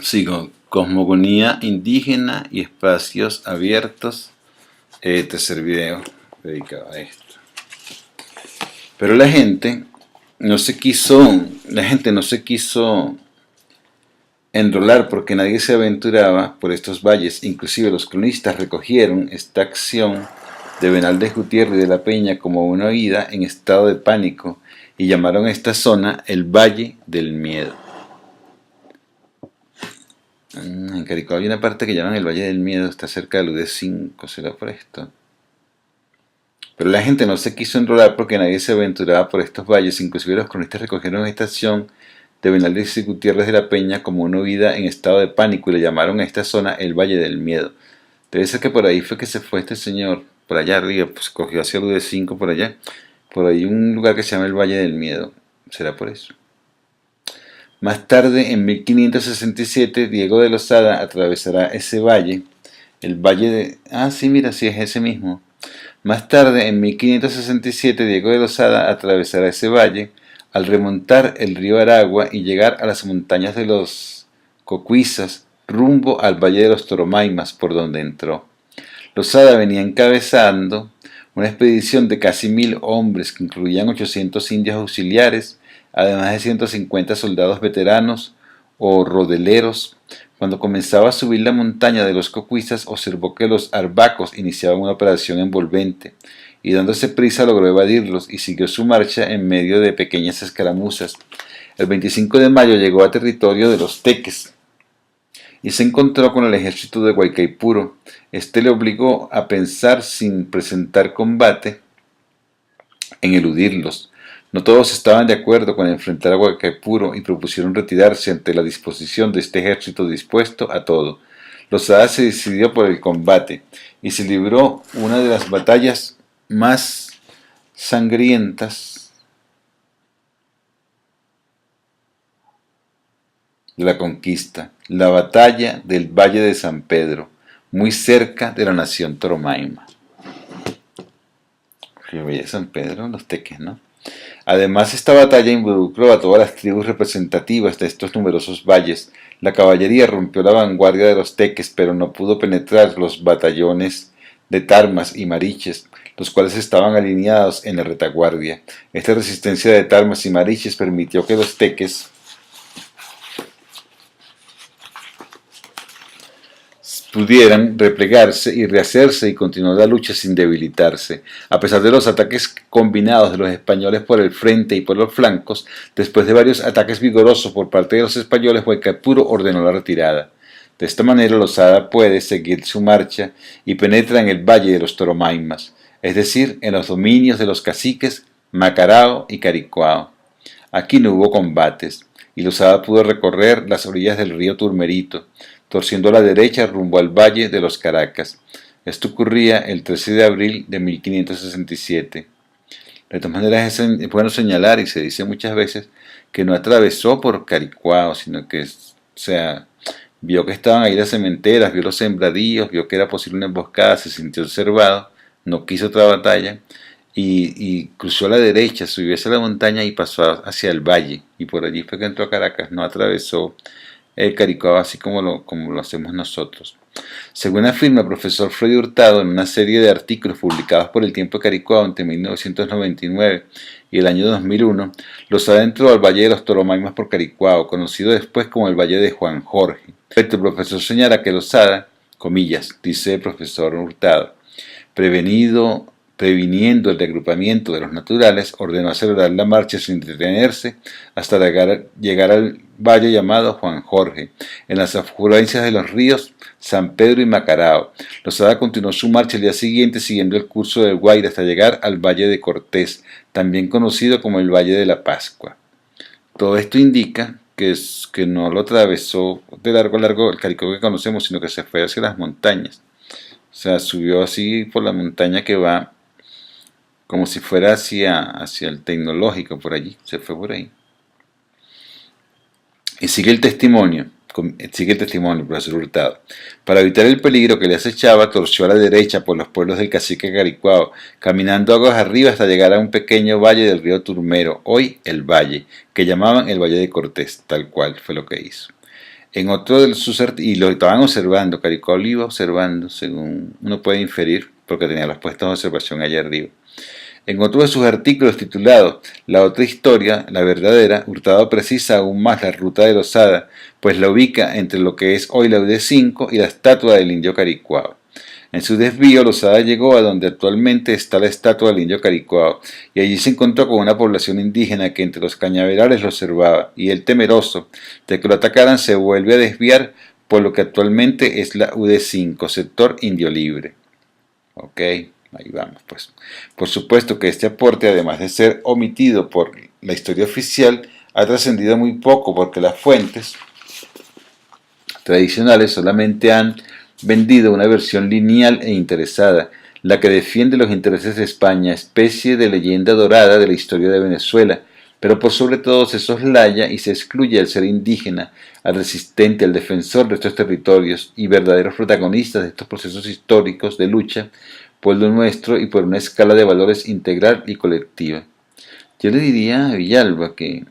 Sigo, cosmogonía indígena y espacios abiertos. Tercer video dedicado a esto. Pero la gente no se quiso enrolar porque nadie se aventuraba por estos valles. Inclusive los cronistas recogieron esta acción de Bernaldez Gutiérrez y de la Peña como una oída en estado de pánico y llamaron a esta zona el Valle del Miedo. En Caricó hay una parte que llaman el Valle del Miedo, está cerca del UD5, será por esto. Pero la gente no se quiso enrolar porque nadie se aventuraba por estos valles. Inclusive los cronistas recogieron esta acción de Bernaldez y Gutiérrez de la Peña como una huida en estado de pánico y le llamaron a esta zona el Valle del Miedo. Debe ser que por ahí fue que se fue este señor, por allá arriba, pues cogió hacia el UD5 por allá. Por ahí un lugar que se llama el Valle del Miedo. ¿Será por eso? Más tarde, en 1567, Diego de Lozada atravesará ese valle, el Valle de... Ah, sí, mira, sí es ese mismo. Más tarde, en 1567, Diego de Lozada atravesará ese valle al remontar el río Aragua y llegar a las montañas de los Cocuizas, rumbo al Valle de los Toromaimas, por donde entró. Lozada venía encabezando una expedición de casi 1000 hombres que incluían 800 indios auxiliares, además de 150 soldados veteranos o rodeleros. Cuando comenzaba a subir la montaña de los Cocuizas, observó que los arbacos iniciaban una operación envolvente, y dándose prisa logró evadirlos y siguió su marcha en medio de pequeñas escaramuzas. El 25 de mayo llegó a territorio de los Teques y se encontró con el ejército de Guaycaipuro. Este le obligó a pensar sin presentar combate en eludirlos. No todos estaban de acuerdo con enfrentar a Guaycaipuro y propusieron retirarse ante la disposición de este ejército dispuesto a todo. Lozada se decidió por el combate y se libró una de las batallas más sangrientas de la conquista, la batalla del Valle de San Pedro, muy cerca de la nación Toromaima. El Valle de San Pedro, los Teques, ¿no? Además, esta batalla involucró a todas las tribus representativas de estos numerosos valles. La caballería rompió la vanguardia de los Teques, pero no pudo penetrar los batallones de Tarmas y Mariches, los cuales estaban alineados en la retaguardia. Esta resistencia de Tarmas y Mariches permitió que los Teques pudieran replegarse y rehacerse y continuar la lucha sin debilitarse. A pesar de los ataques combinados de los españoles por el frente y por los flancos, después de varios ataques vigorosos por parte de los españoles, Guaycaipuro ordenó la retirada. De esta manera, Lozada puede seguir su marcha y penetra en el Valle de los Toromaimas, es decir, en los dominios de los caciques Macarao y Caricuao. Aquí no hubo combates, y Lozada pudo recorrer las orillas del río Turmerito, torciendo a la derecha rumbo al Valle de los Caracas. Esto ocurría el 13 de abril de 1567. De todas maneras, es bueno señalar, y se dice muchas veces, que no atravesó por Caricuao, sino que, vio que estaban ahí las cementeras, vio los sembradíos, vio que era posible una emboscada, se sintió observado, no quiso otra batalla, y cruzó a la derecha, subió hacia la montaña y pasó hacia el valle, y por allí fue que entró a Caracas, no atravesó el Caricuao así como lo hacemos nosotros. Según afirma el profesor Freddy Hurtado en una serie de artículos publicados por El Tiempo de Caricuao entre 1999 y el año 2001, Lozada entró al Valle de los Toromaimas por Caricuao, conocido después como el Valle de Juan Jorge. El profesor señala que Lozada, comillas, dice el profesor Hurtado, previniendo el reagrupamiento de los naturales, ordenó acelerar la marcha sin detenerse hasta llegar al valle llamado Juan Jorge, en las afluencias de los ríos San Pedro y Macarao. Lozada continuó su marcha el día siguiente siguiendo el curso del Guaire hasta llegar al Valle de Cortés, también conocido como el Valle de la Pascua. Todo esto indica que no lo atravesó de largo a largo el Caricó que conocemos, sino que se fue hacia las montañas. O sea, subió así por la montaña que va como si fuera hacia el Tecnológico, por allí, se fue por ahí. Y sigue el testimonio, profesor Hurtado. Para evitar el peligro que le acechaba, torció a la derecha por los pueblos del cacique Caricuao, caminando aguas arriba hasta llegar a un pequeño valle del río Turmero, hoy el Valle, que llamaban el Valle de Cortés, tal cual fue lo que hizo. En otro de sus y lo estaban observando, Caricuao lo iba observando, según uno puede inferir, porque tenía las puestas de observación allá arriba. En otro de sus artículos titulado La otra historia, la verdadera, Hurtado precisa aún más la ruta de Losada, pues la ubica entre lo que es hoy la UD5 y la estatua del indio Caricuao. En su desvío, Losada llegó a donde actualmente está la estatua del indio Caricuao, y allí se encontró con una población indígena que entre los cañaverales lo observaba, y él, temeroso de que lo atacaran, se vuelve a desviar por lo que actualmente es la UD5, sector Indio Libre. Ok, ahí vamos pues. Por supuesto que este aporte, además de ser omitido por la historia oficial, ha trascendido muy poco porque las fuentes tradicionales solamente han vendido una versión lineal e interesada, la que defiende los intereses de España, especie de leyenda dorada de la historia de Venezuela, pero por sobre todo se soslaya y se excluye al ser indígena, al resistente, al defensor de estos territorios y verdaderos protagonistas de estos procesos históricos de lucha por lo nuestro y por una escala de valores integral y colectiva. Yo le diría a Villalba que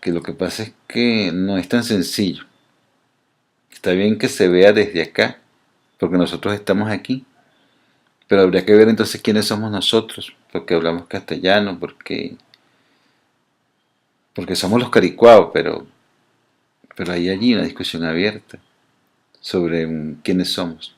lo que pasa es que no es tan sencillo. Está bien que se vea desde acá, porque nosotros estamos aquí, pero habría que ver entonces quiénes somos nosotros, porque hablamos castellano, porque somos los caricuaos, pero hay allí una discusión abierta sobre quiénes somos.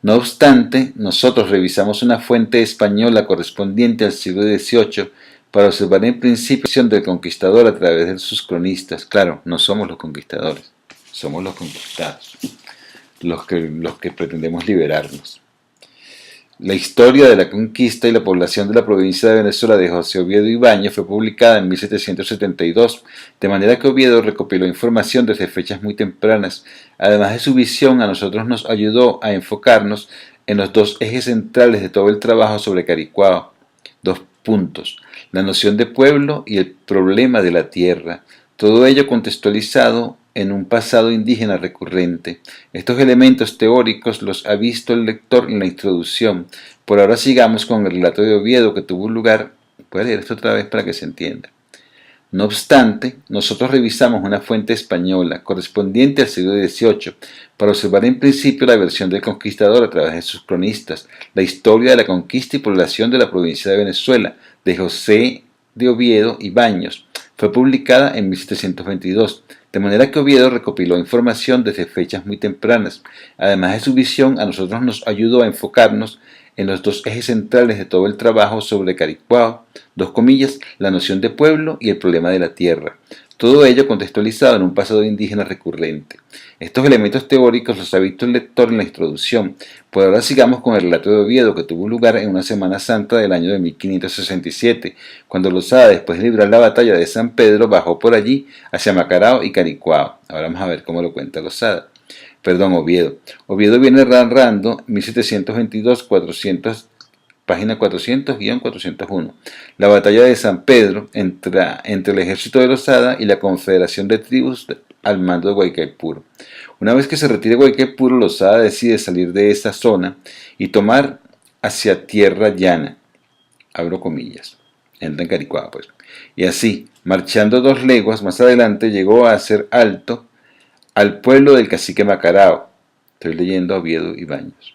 No obstante, nosotros revisamos una fuente española correspondiente al siglo XVIII para observar en principio la acción del conquistador a través de sus cronistas. Claro, no somos los conquistadores, somos los conquistados, los que pretendemos liberarnos. La historia de la conquista y la población de la provincia de Venezuela de José Oviedo Ibáñez fue publicada en 1772, de manera que Oviedo recopiló información desde fechas muy tempranas. Además de su visión, a nosotros nos ayudó a enfocarnos en los dos ejes centrales de todo el trabajo sobre Caricuao. Dos puntos: la noción de pueblo y el problema de la tierra. Todo ello contextualizado en un pasado indígena recurrente. Estos elementos teóricos los ha visto el lector en la introducción. Por ahora sigamos con el relato de Oviedo que tuvo lugar. Voy a leer esto otra vez para que se entienda. No obstante, nosotros revisamos una fuente española correspondiente al siglo XVIII para observar en principio la versión del conquistador a través de sus cronistas, la historia de la conquista y población de la provincia de Venezuela, de José de Oviedo y Baños. Fue publicada en 1722, de manera que Oviedo recopiló información desde fechas muy tempranas. Además de su visión, a nosotros nos ayudó a enfocarnos en los dos ejes centrales de todo el trabajo sobre Caricuao, la noción de pueblo y el problema de la tierra. Todo ello contextualizado en un pasado indígena recurrente. Estos elementos teóricos los ha visto el lector en la introducción. Por ahora sigamos con el relato de Oviedo, que tuvo lugar en una Semana Santa del año de 1567, cuando Losada, después de librar la batalla de San Pedro, bajó por allí hacia Macarao y Caricuao. Ahora vamos a ver cómo lo cuenta Losada. Oviedo. Oviedo viene narrando 1722, 400, página 400-401. La batalla de San Pedro entre el ejército de Losada y la confederación de tribus al mando de Guaycaipuro. Una vez que se retire Guaycaipuro, Losada decide salir de esa zona y tomar hacia tierra llana. Abro comillas. Entra en Caricuao, pues. Y así, marchando 2 leguas más adelante, llegó a hacer alto al pueblo del cacique Macarao. Estoy leyendo a Oviedo y Baños.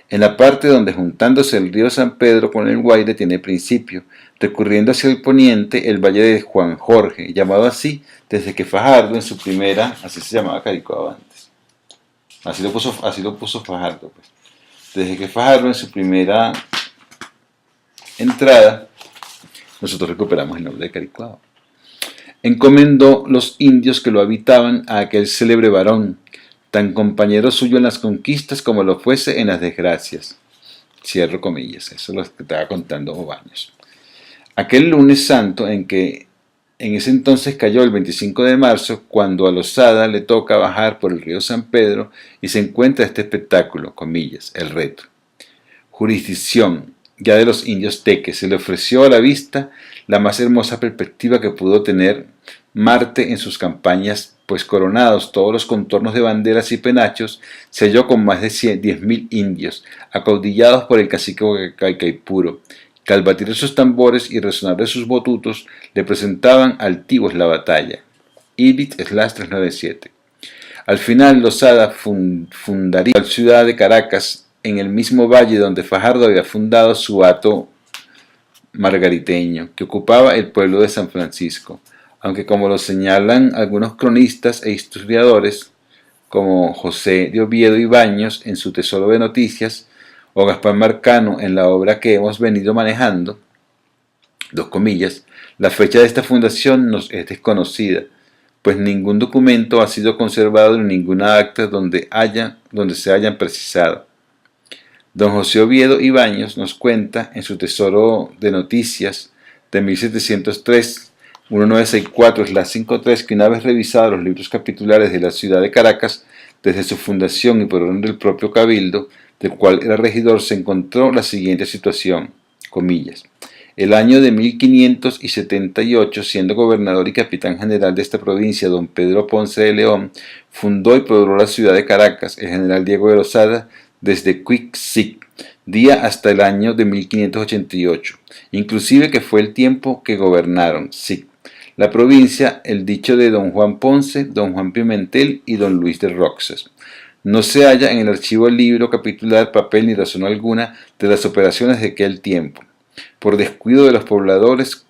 En la parte donde juntándose el río San Pedro con el Guaire tiene principio, recurriendo hacia el poniente el valle de Juan Jorge, llamado así desde que Fajardo en su primera, así se llamaba Caricuao antes, así lo puso Fajardo, pues. Desde que Fajardo en su primera entrada, nosotros recuperamos el nombre de Caricuao. Encomendó los indios que lo habitaban a aquel célebre varón, tan compañero suyo en las conquistas como lo fuese en las desgracias. Cierro comillas, eso es lo que estaba contando Baños. Aquel lunes santo en que en ese entonces cayó el 25 de marzo, cuando a Losada le toca bajar por el río San Pedro y se encuentra este espectáculo, comillas, el reto. Jurisdicción, ya de los indios teques, se le ofreció a la vista la más hermosa perspectiva que pudo tener Marte en sus campañas, pues coronados todos los contornos de banderas y penachos, se halló con más de 10.000 indios, acaudillados por el cacique Guaycaipuro, que al batir sus tambores y resonar de sus botutos le presentaban altivos la batalla. Ibid/397. Al final Losada fundaría la ciudad de Caracas en el mismo valle donde Fajardo había fundado su hato margariteño, que ocupaba el pueblo de San Francisco, aunque como lo señalan algunos cronistas e historiadores, como José de Oviedo y Baños en su Tesoro de Noticias, o Gaspar Marcano en la obra que hemos venido manejando, dos comillas, la fecha de esta fundación nos es desconocida, pues ningún documento ha sido conservado en ninguna acta donde se hayan precisado. Don José Oviedo y Baños nos cuenta en su Tesoro de Noticias de 1703, 1964/53, que una vez revisados los libros capitulares de la ciudad de Caracas, desde su fundación y por orden del propio Cabildo, del cual era regidor, se encontró la siguiente situación, comillas. El año de 1578, siendo gobernador y capitán general de esta provincia, don Pedro Ponce de León, fundó y pobló la ciudad de Caracas, el general Diego de Losada, desde Cuixic, día hasta el año de 1588, inclusive que fue el tiempo que gobernaron Sic, la provincia, el dicho de don Juan Ponce, don Juan Pimentel y don Luis de Roxas. No se halla en el archivo libro capitular, papel ni razón alguna de las operaciones de aquel tiempo, por descuido de los pobladores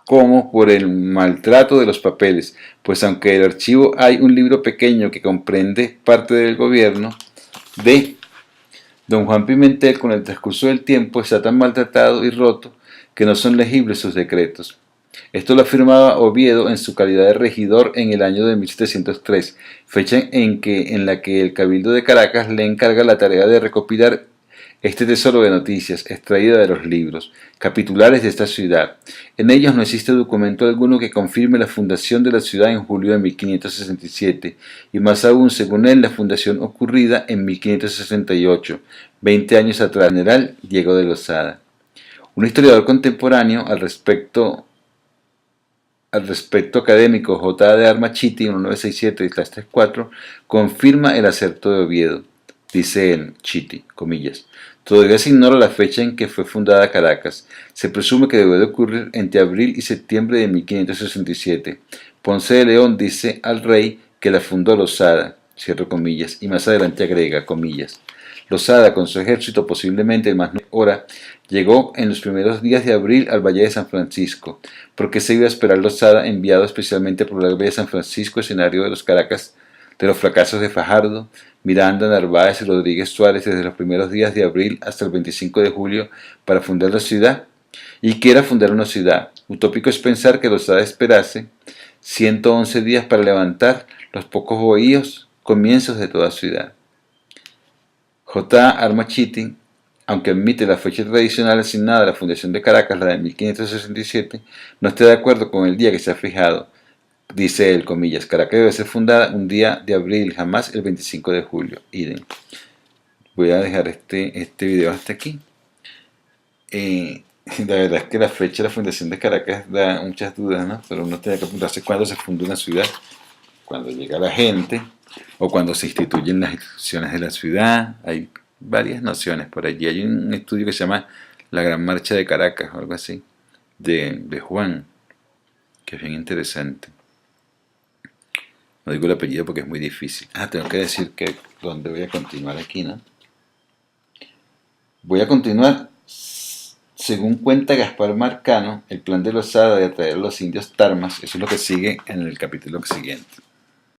como por el maltrato de los papeles, pues aunque en el archivo hay un libro pequeño que comprende parte del gobierno de don Juan Pimentel, con el transcurso del tiempo está tan maltratado y roto que no son legibles sus decretos. Esto lo afirmaba Oviedo en su calidad de regidor en el año de 1703, fecha en la que el Cabildo de Caracas le encarga la tarea de recopilar este tesoro de noticias, extraída de los libros capitulares de esta ciudad. En ellos no existe documento alguno que confirme la fundación de la ciudad en julio de 1567, y más aún, según él, la fundación ocurrida en 1568, 20 años atrás, el general Diego de Losada. Un historiador contemporáneo al respecto académico, J. de Armachiti, 1967/34, confirma el acerto de Oviedo. Dice él, Chiti, comillas, todavía se ignora la fecha en que fue fundada Caracas. Se presume que debió de ocurrir entre abril y septiembre de 1567. Ponce de León dice al rey que la fundó Losada, cierro comillas, y más adelante agrega, comillas, Losada con su ejército, posiblemente en más de hora, llegó en los primeros días de abril al Valle de San Francisco. ¿Por qué se iba a esperar Losada, enviado especialmente por el Valle de San Francisco, escenario de los Caracas, de los fracasos de Fajardo, Miranda, Narváez y Rodríguez Suárez desde los primeros días de abril hasta el 25 de julio para fundar la ciudad? ¿Y qué era fundar una ciudad? Utópico es pensar que Losada esperase 111 días para levantar los pocos bohíos comienzos de toda ciudad. J. Armachiti, aunque admite la fecha tradicional asignada a la fundación de Caracas, la de 1567, no está de acuerdo con el día que se ha fijado. Dice él, comillas, Caracas debe ser fundada un día de abril, jamás el 25 de julio. Idem. Voy a dejar este video hasta aquí. La verdad es que la fecha de la fundación de Caracas da muchas dudas, ¿no? Pero uno tiene que preguntarse cuándo se funda una ciudad, cuando llega la gente, o cuando se instituyen las instituciones de la ciudad. Hay varias nociones por allí. Hay un estudio que se llama La Gran Marcha de Caracas, o algo así, de Juan, que es bien interesante. No digo el apellido porque es muy difícil. Tengo que decir que dónde voy a continuar aquí, ¿no? Voy a continuar, según cuenta Gaspar Marcano, el plan de Losada de atraer a los indios Tarmas. Eso es lo que sigue en el capítulo siguiente.